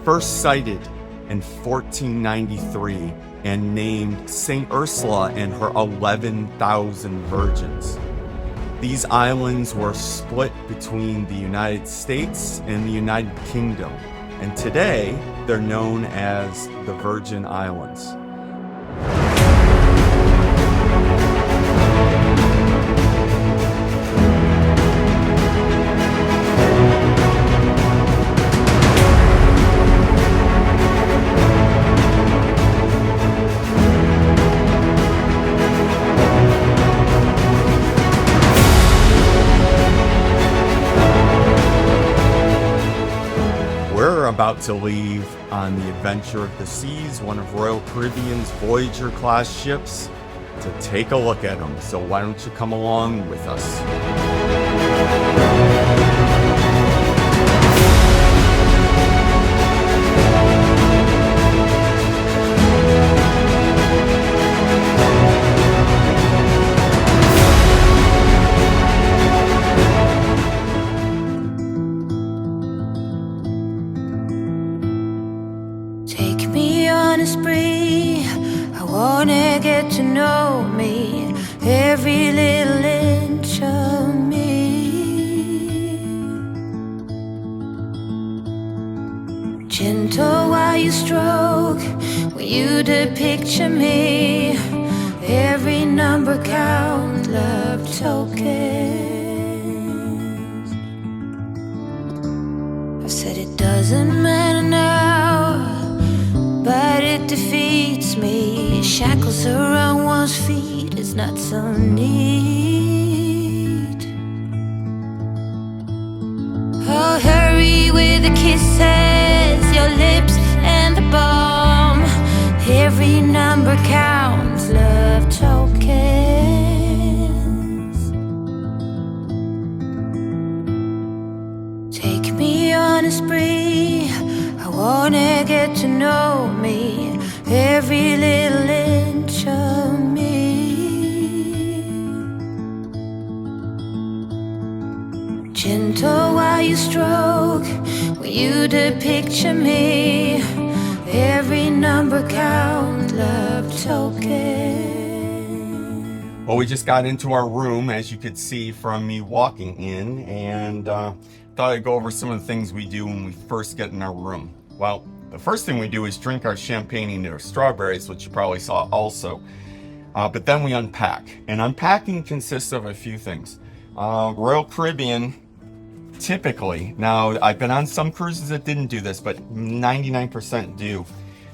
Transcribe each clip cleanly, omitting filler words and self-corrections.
first sighted in 1493 and named St. Ursula and her 11,000 virgins. These islands were split between the United States and the United Kingdom, and today they're known as the Virgin Islands. We're about to leave on the Adventure of the Seas, one of Royal Caribbean's Voyager-class ships, to take a look at them. So why don't you come along with us? Take me on a spree, I wanna get to know me, every little inch of me. Gentle while you stroke, when you picture me, every number count, love tokens. I've said it doesn't matter now, but it defeats me. Shackles around one's feet is not so neat. Oh, hurry with the kisses, your lips and the balm. Every number counts, love tokens. Take me on a spree, I wanna get to know me, every little inch of me. Gentle while you stroke, when you picture me, every number count, love token. Well, we just got into our room, as you could see from me walking in, and thought I'd go over some of the things we do when we first get in our room. Well, the first thing we do is drink our champagne and our strawberries, which you probably saw also. But then we unpack. And unpacking consists of a few things. Royal Caribbean, typically, now I've been on some cruises that didn't do this, but 99% do.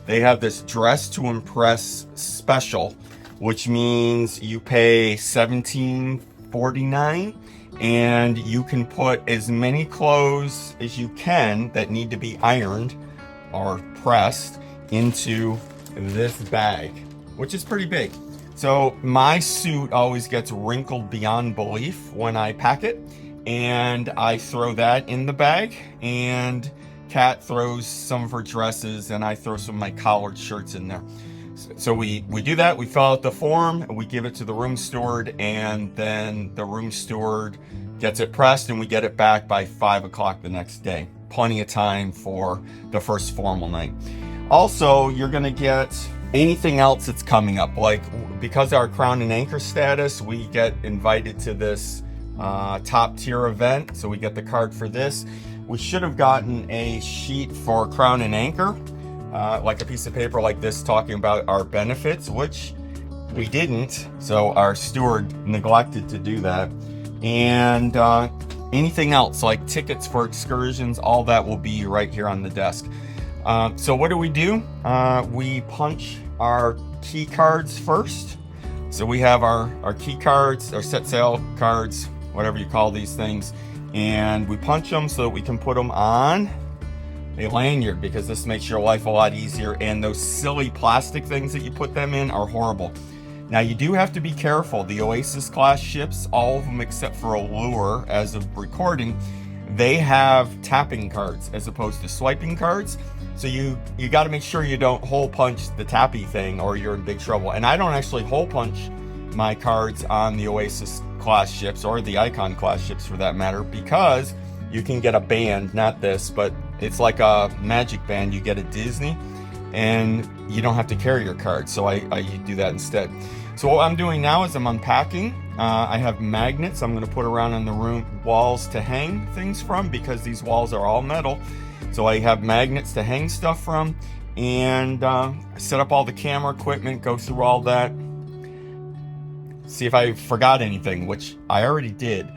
They have this Dress to Impress special, which means you pay $17.49 and you can put as many clothes as you can that need to be ironed or pressed into this bag, which is pretty big. So my suit always gets wrinkled beyond belief when I pack it, and I throw that in the bag, and Kat throws some of her dresses, and I throw some of my collared shirts in there. So we do that, we fill out the form, we give it to the room steward, and then the room steward gets it pressed, and we get it back by 5 o'clock the next day. Plenty of time for the first formal night. Also, you're gonna get anything else that's coming up. Like, because of our Crown and Anchor status, we get invited to this top tier event, so we get the card for this. We should have gotten a sheet for Crown and Anchor, like a piece of paper like this talking about our benefits, which we didn't, so our steward neglected to do that. And anything else like tickets for excursions, all that will be right here on the desk. So what do? We punch our key cards first. So we have our key cards, our set sail cards, whatever you call these things, and we punch them so that we can put them on a lanyard, because this makes your life a lot easier, and those silly plastic things that you put them in are horrible. Now, you do have to be careful. The Oasis class ships, all of them except for Allure, as of recording, they have tapping cards as opposed to swiping cards. So you got to make sure you don't hole punch the tappy thing, or you're in big trouble. And I don't actually hole punch my cards on the Oasis class ships, or the Icon class ships for that matter, because you can get a band, not this, but It's like a magic band you get at Disney, and you don't have to carry your card. So I do that instead. So what I'm doing now is I'm unpacking. I have magnets I'm going to put around on the room walls to hang things from, because these walls are all metal. So I have magnets to hang stuff from, and set up all the camera equipment, go through all that, see if I forgot anything, which I already did,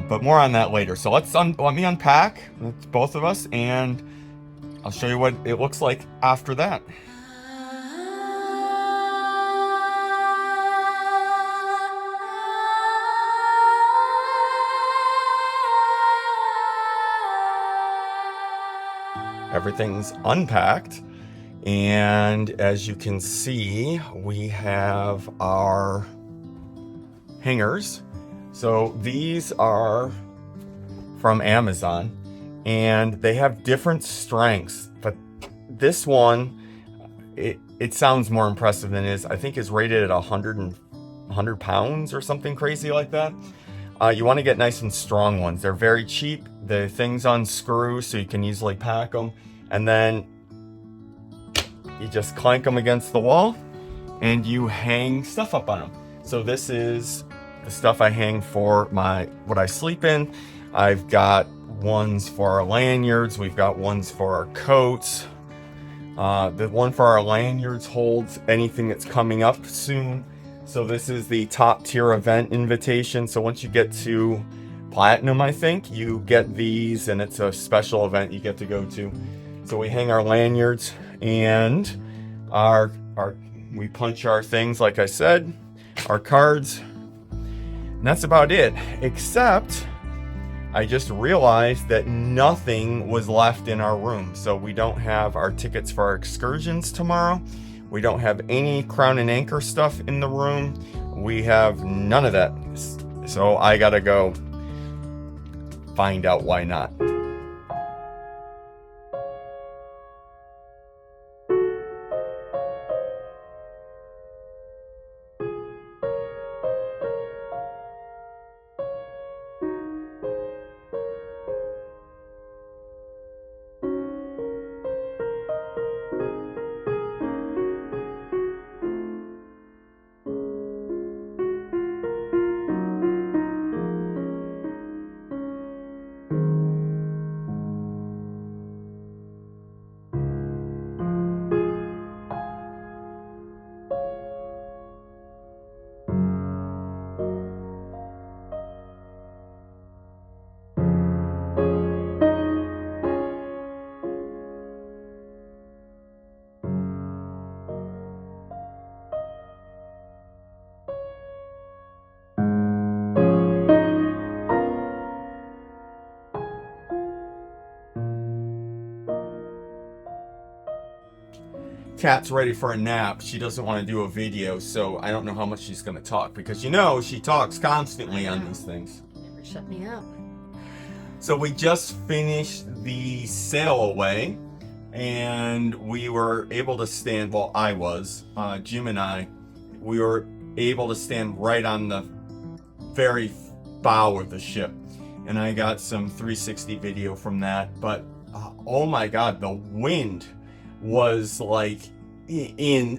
but more on that later. So let me unpack, that's both of us, and I'll show you what it looks like after that. Everything's unpacked, and as you can see, we have our hangers. So these are from Amazon, and they have different strengths, but this one, it sounds more impressive than it is. I think is rated at 100 pounds or something crazy like that. You want to get nice and strong ones. They're very cheap. The things unscrew so you can easily pack them, and then you just clank them against the wall and you hang stuff up on them. So this is the stuff I hang for what I sleep in. I've got ones for our lanyards. We've got ones for our coats. The one for our lanyards holds anything that's coming up soon. So this is the top tier event invitation. So once you get to platinum, I think, you get these, and it's a special event you get to go to. So we hang our lanyards, and we punch our things, like I said, our cards, and that's about it. Except I just realized that nothing was left in our room. So we don't have our tickets for our excursions tomorrow. We don't have any Crown and Anchor stuff in the room. We have none of that. So I gotta go find out why not. Kat's ready for a nap. She doesn't want to do a video, so I don't know how much she's going to talk, because you know she talks constantly on these things. Never shut me up. So we just finished the sail away, and we were able to stand, well, I was, Jim and I, we were able to stand right on the very bow of the ship, and I got some 360 video from that. But oh my god, the wind was like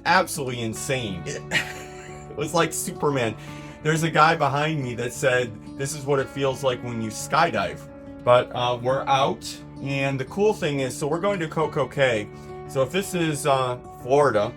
absolutely insane. It was like Superman. There's a guy behind me that said this is what it feels like when you skydive. But we're out, and the cool thing is, so we're going to CocoCay. So if this is Florida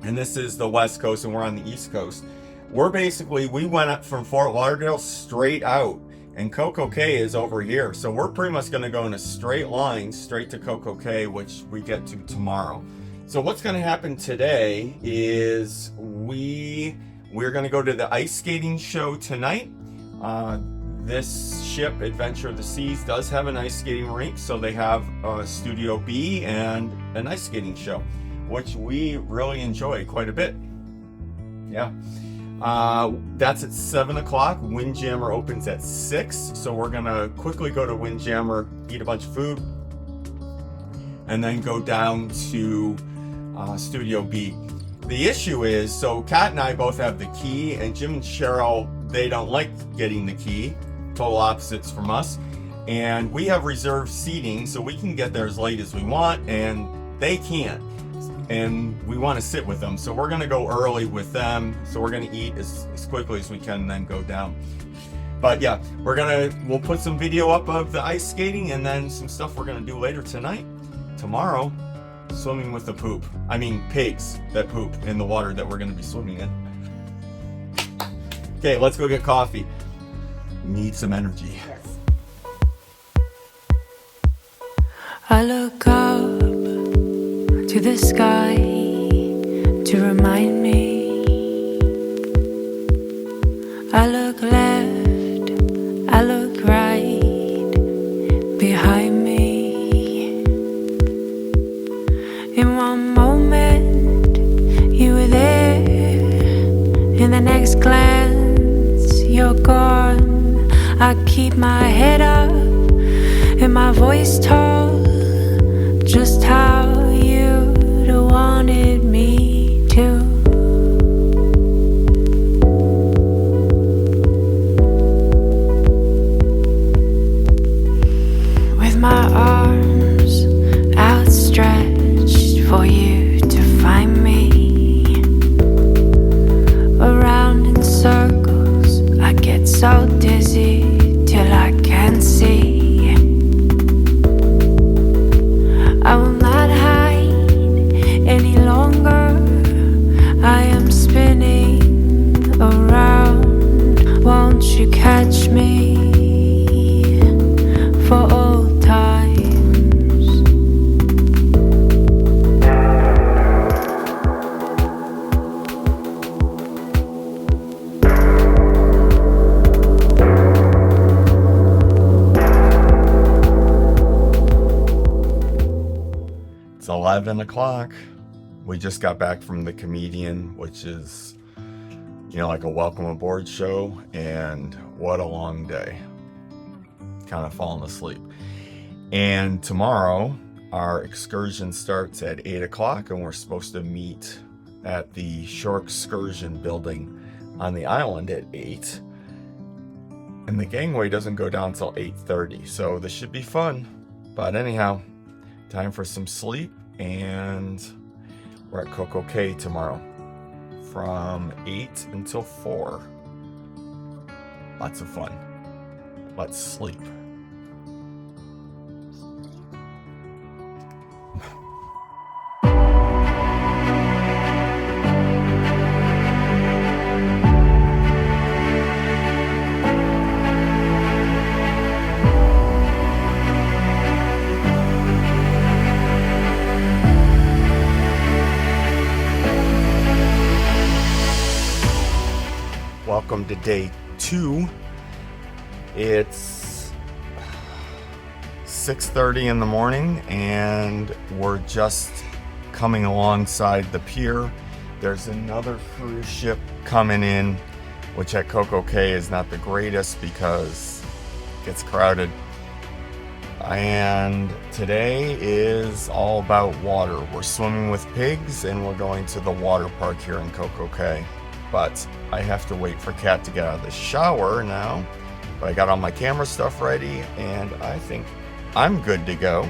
and this is the West Coast and we're on the East Coast, we went up from Fort Lauderdale straight out, and CocoCay is over here. So we're pretty much going to go in a straight line straight to CocoCay, which we get to tomorrow. So what's going to happen today is we're going to go to the ice skating show tonight. This ship, Adventure of the Seas, does have an ice skating rink, so they have Studio B and an ice skating show, which we really enjoy quite a bit. Yeah. That's at 7 o'clock. Windjammer opens at 6, so we're gonna quickly go to Windjammer, eat a bunch of food, and then go down to Studio B. The issue is, so Kat and I both have the key, and Jim and Cheryl, they don't like getting the key. Total opposites from us. And we have reserved seating, so we can get there as late as we want, and they can't. And we want to sit with them, so we're going to go early with them. So we're going to eat as quickly as we can and then go down. But yeah, we'll put some video up of the ice skating and then some stuff we're going to do later tonight. Tomorrow, swimming with the poop. I mean pigs that poop in the water that we're going to be swimming in. Okay, let's go get coffee. Need some energy. Yes. I look up to the sky to remind me. I look left, I look right behind me. In one moment you were there, in the next glance you're gone. I keep my head up and my voice tall, just how you'd wanted me to. With my arms outstretched for you to find me, around in circles I get so dizzy till I can't see. I will not hide any longer. I am spinning around. Won't you catch me for old times? It's 11 o'clock. We just got back from the Comedian, which is, like a welcome aboard show, and what a long day. Kind of falling asleep. And tomorrow, our excursion starts at 8 o'clock, and we're supposed to meet at the Shore Excursion building on the island at 8. And the gangway doesn't go down until 8:30, so this should be fun. But anyhow, time for some sleep, and we're at CocoCay tomorrow from 8 until 4. Lots of fun. Let's sleep. Welcome to day 2. It's 6:30 in the morning, and we're just coming alongside the pier. There's another cruise ship coming in, which at CocoCay is not the greatest because it gets crowded. And today is all about water. We're swimming with pigs, and we're going to the water park here in CocoCay. But I have to wait for Kat to get out of the shower now. But I got all my camera stuff ready, and I think I'm good to go.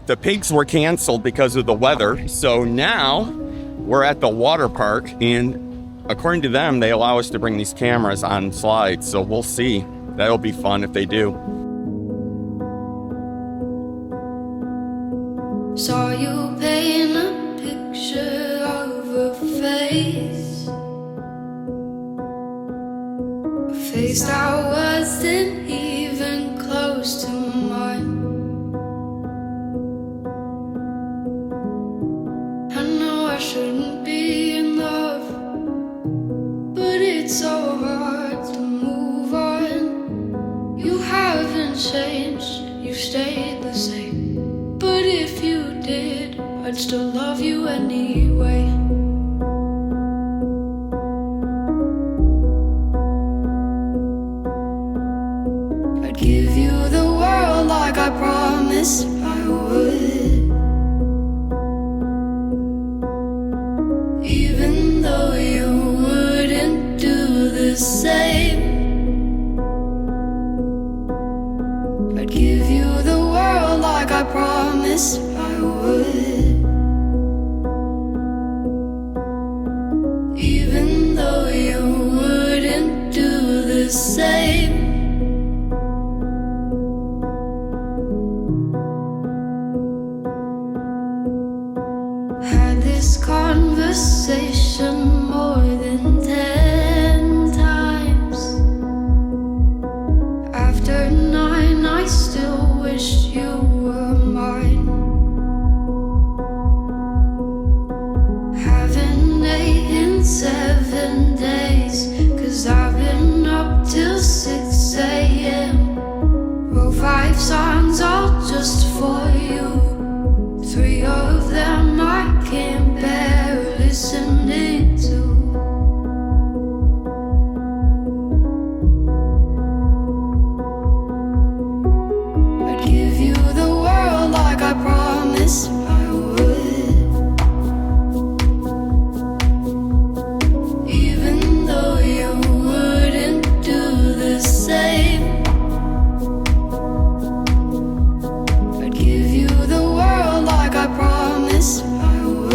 the pigs were canceled because of the weather. So now we're at the water park, and according to them, they allow us to bring these cameras on slides. So we'll see. That'll be fun if they do. Saw you paint a picture of a face, a face that wasn't even close to mine. I know I shouldn't be in love, but it's so hard to move on. You haven't changed, you stayed the same. But if you did, I'd still love you anyway. I'd give you the world like I promised I would, even though you wouldn't do the same. I'd give you the world like I promised I would, even though you wouldn't do the same. Had this conversation more than 10 times. After 9, I still wish you were mine. Haven't ate in 7 days, 'cause I've been up till 6 a.m. Wrote 5 songs all just for you. 3 of them I can't bear listening to. I'd give you the world like I promised I would, even though you wouldn't do the same. I'd give you the world like I promised I would.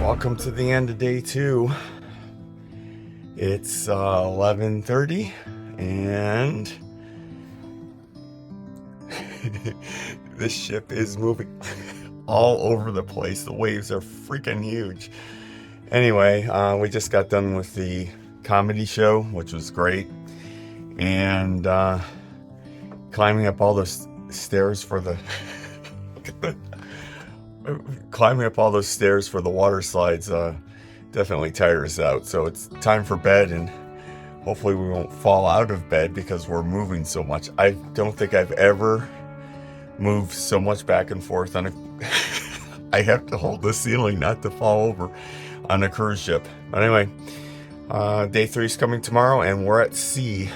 Welcome to the end of day 2. It's 11:30 and this ship is moving all over the place. The waves are freaking huge. Anyway, we just got done with the comedy show, which was great, and climbing up all those stairs for the climbing up all those stairs for the water slides definitely tires out. So it's time for bed, and hopefully we won't fall out of bed because we're moving so much. I don't think I've ever moved so much back and forth on a I have to hold the ceiling not to fall over on a cruise ship. But anyway, day 3 is coming tomorrow, and we're at sea.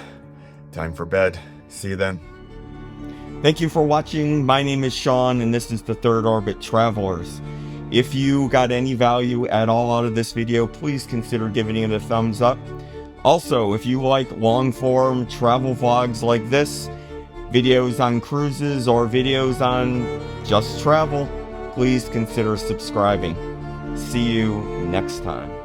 Time for bed. See you then. Thank you for watching. My name is Sean, and this is the Third Orbit Travelers. If you got any value at all out of this video, please consider giving it a thumbs up. Also, if you like long-form travel vlogs like this, videos on cruises or videos on just travel, please consider subscribing. See you next time.